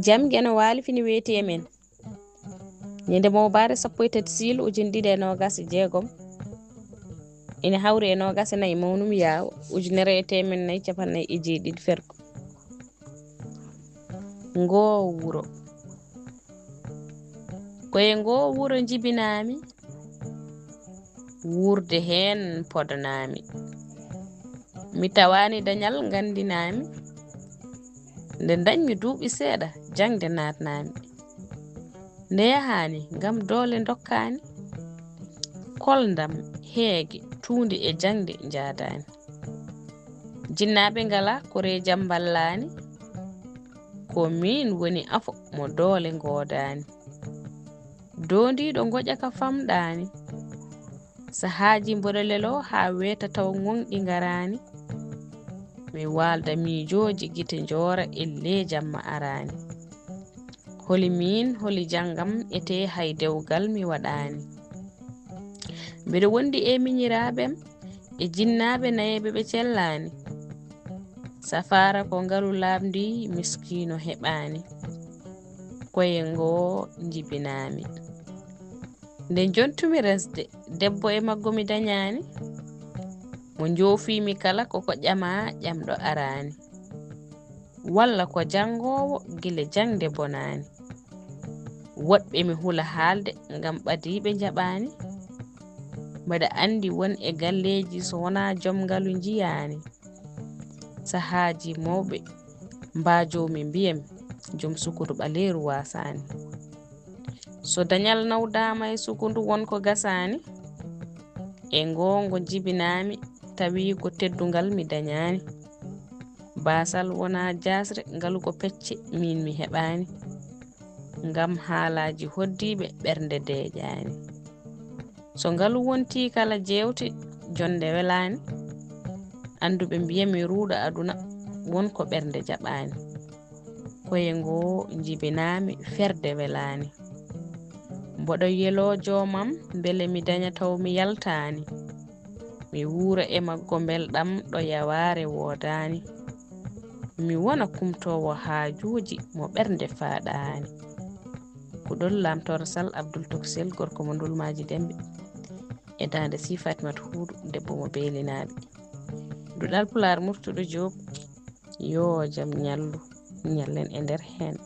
jam gena wali fini weti emen nyende mo bare sappo e tati sil ujunɗiɗi e nogas e jeegom ina hawri e nogas e nayi mawnum yaw ujunere e temen nayi capannayi e jeeɗiɗi fergo ngo wuro koye ngo wuro jibinami wurde hen podanami mi tawani dañal gandinami nde dañmi duuɓi seeɗa jangde natnami nde yahani ngam doole dokkani koldam heege tuundi e jangde jadani jinnaɓe ngala kore jam ballani ko min woni afo mo doole godani dondiɗo goƴa ka famɗani sahaji mboɗo lelo ha weta taw gonɗi garani mi walda miijoji gite jora elle jamma arani holi min holi janggam ete hay dewgal mi waɗani mbiɗo wondi e miñiraɓem e jinnaɓe nayeɓe ɓe cellani safara ko ngalu labdi miskino heɓani koye ngo jibinami nde jontumi resde debbo e maggo mi dañani mo jofimi kala koko ƴama ƴamɗo arani walla ko jangowo gile jangde bonani woɗɓe mi hula haalde ngam ɓadiɓe jaɓani mbaɗa andi won e galleji so wona joom ngalu jiyani sahaji mawɓe mbajomi mbiyam joom sukudu ɓaleru wasani so dañal nawdama e sukudu wonko gasani e ngongo jibinami tawi ko teddungal mi dañani basal wona jasre ngalu ko pecce min mi heɓani ngam haalaji hoddiɓe ɓernde deƴani so ngalu wonti kala jewte jonde welani anduɓe mbiyami ruuɗo aduna wonko ɓernde jaɓani koye ngo jibinami ferde welani mboɗo yelo jomam beele mi daña taw mi yaltani mi wuura e maggo belɗam ɗo yaware wodani mi wona kumtowo haajuji mo ɓernde faɗani kuɗol lamtoro sall Abdoul Toksel gorko mo dulmaji dembe e dande si Fatimata Huuɗo debbo mo beelinaɓe duɗal Pulaar Murtuɗo Joob yo jaam ñallu ñallen e nder hen